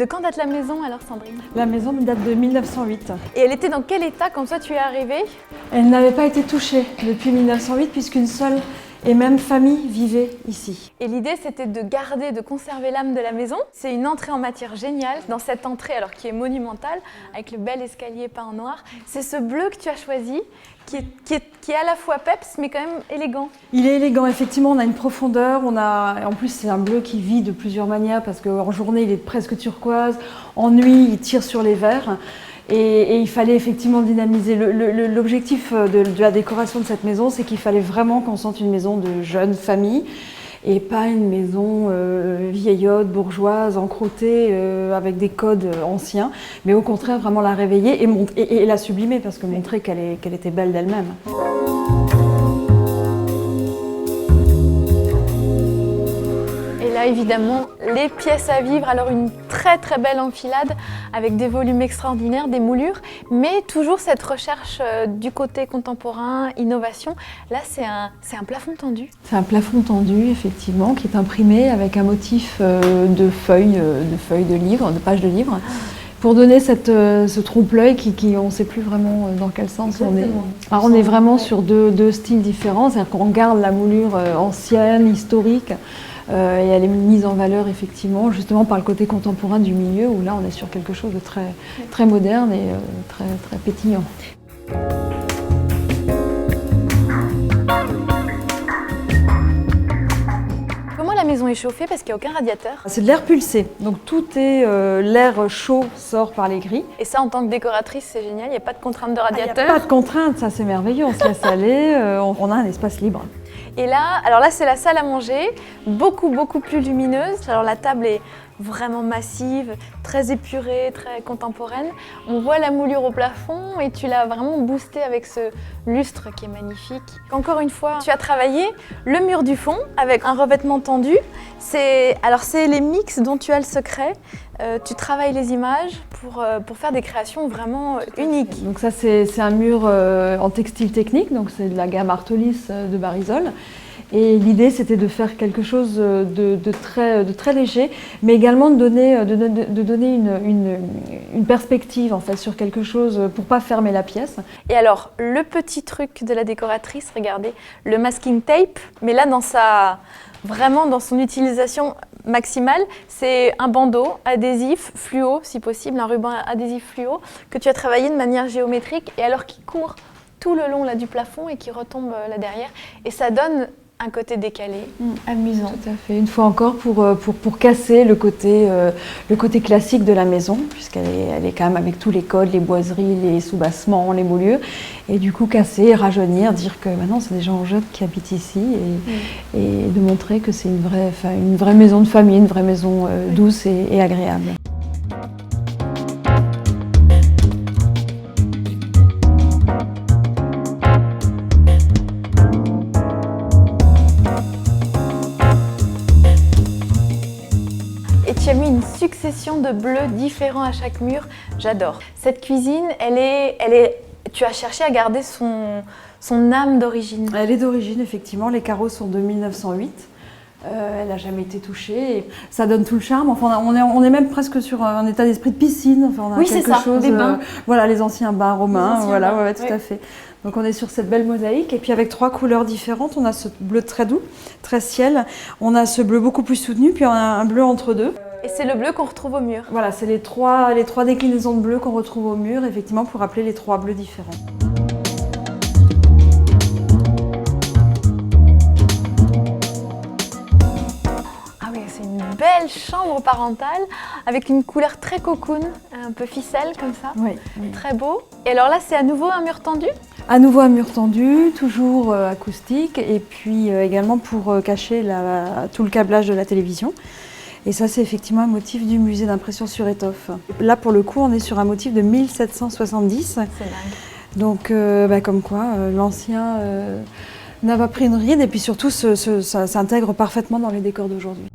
De quand date la maison alors, Sandrine? La maison date de 1908. Et elle était dans quel état quand toi tu es arrivée? Elle n'avait pas été touchée depuis 1908 puisqu'une seule et même famille vivait ici. Et l'idée c'était de garder, de conserver l'âme de la maison. C'est une entrée en matière géniale. Dans cette entrée alors qui est monumentale, avec le bel escalier peint en noir, c'est ce bleu que tu as choisi, qui est à la fois peps mais quand même élégant. Il est élégant, effectivement, on a une profondeur, en plus c'est un bleu qui vit de plusieurs manières parce qu'en journée il est presque turquoise, en nuit il tire sur les verts. Et il fallait effectivement dynamiser. L'objectif de la décoration de cette maison, c'est qu'il fallait vraiment qu'on sente une maison de jeune famille et pas une maison vieillotte, bourgeoise, encroûtée, avec des codes anciens, mais au contraire vraiment la réveiller et la sublimer, parce que montrer qu'elle était belle d'elle-même. Et là, évidemment, les pièces à vivre. Alors, une très très belle enfilade avec des volumes extraordinaires, des moulures, mais toujours cette recherche du côté contemporain, innovation. Là, c'est un plafond tendu. C'est un plafond tendu, effectivement, qui est imprimé avec un motif de feuilles de livres, de pages de livres. Pour donner ce trompe-l'œil on ne sait plus vraiment dans quel sens on est. Alors on est vraiment sur deux styles différents, c'est-à-dire qu'on garde la moulure ancienne, historique, et elle est mise en valeur effectivement justement par le côté contemporain du milieu, où là on est sur quelque chose de très, très moderne et très, très pétillant. La maison est chauffée parce qu'il n'y a aucun radiateur. C'est de l'air pulsé, donc tout est l'air chaud sort par les grilles. Et ça, en tant que décoratrice, c'est génial, il n'y a pas de contrainte de radiateur. Il n'y a pas de contrainte, ça c'est merveilleux, on se laisse aller, on a un espace libre. Et là, alors là c'est la salle à manger, beaucoup plus lumineuse. Alors la table est vraiment massive, très épurée, très contemporaine. On voit la moulure au plafond et tu l'as vraiment boosté avec ce lustre qui est magnifique. Encore une fois, tu as travaillé le mur du fond avec un revêtement tendu. C'est les mix dont tu as le secret. Tu travailles les images pour faire des créations vraiment uniques. Donc ça c'est un mur en textile technique, donc c'est de la gamme Artolis de Barisol. Et l'idée c'était de faire quelque chose de très léger, mais également de donner une perspective en fait sur quelque chose pour pas fermer la pièce. Et alors le petit truc de la décoratrice, regardez, le masking tape, mais là vraiment dans son utilisation maximale, c'est un bandeau adhésif fluo, si possible, un ruban adhésif fluo que tu as travaillé de manière géométrique et alors qui court tout le long là, du plafond et qui retombe là derrière. Et ça donne un côté décalé, amusant. Tout à fait. Une fois encore pour casser le côté classique de la maison, puisqu'elle est quand même avec tous les codes, les boiseries, les soubassements, les moulures, et du coup casser, rajeunir, dire que maintenant c'est des gens jeunes qui habitent ici, et de montrer que c'est une vraie maison de famille, une vraie maison douce et agréable. Tu as mis une succession de bleus différents à chaque mur, j'adore. Cette cuisine, tu as cherché à garder son âme d'origine. Elle est d'origine, effectivement, les carreaux sont de 1908. Elle n'a jamais été touchée. Et ça donne tout le charme. Enfin, on est même presque sur un état d'esprit de piscine. Enfin, on a oui, c'est ça, des bains. Voilà, les anciens bains romains. Voilà, bains. Ouais, tout à fait. Donc on est sur cette belle mosaïque. Et puis avec 3 couleurs différentes, on a ce bleu très doux, très ciel. On a ce bleu beaucoup plus soutenu, puis on a un bleu entre deux. Et c'est le bleu qu'on retrouve au mur. Voilà, c'est les trois déclinaisons de bleu qu'on retrouve au mur, effectivement, pour rappeler les 3 bleus différents. Ah oui, c'est une belle chambre parentale avec une couleur très cocoon, un peu ficelle comme ça. Oui. Très beau. Et alors là, c'est à nouveau un mur tendu ? À nouveau un mur tendu, toujours acoustique, et puis également pour cacher tout le câblage de la télévision. Et ça, c'est effectivement un motif du musée d'impression sur étoffe. Là, pour le coup, on est sur un motif de 1770. C'est dingue. Donc, comme quoi, l'ancien n'a pas pris une ride, et puis surtout, ça s'intègre parfaitement dans les décors d'aujourd'hui.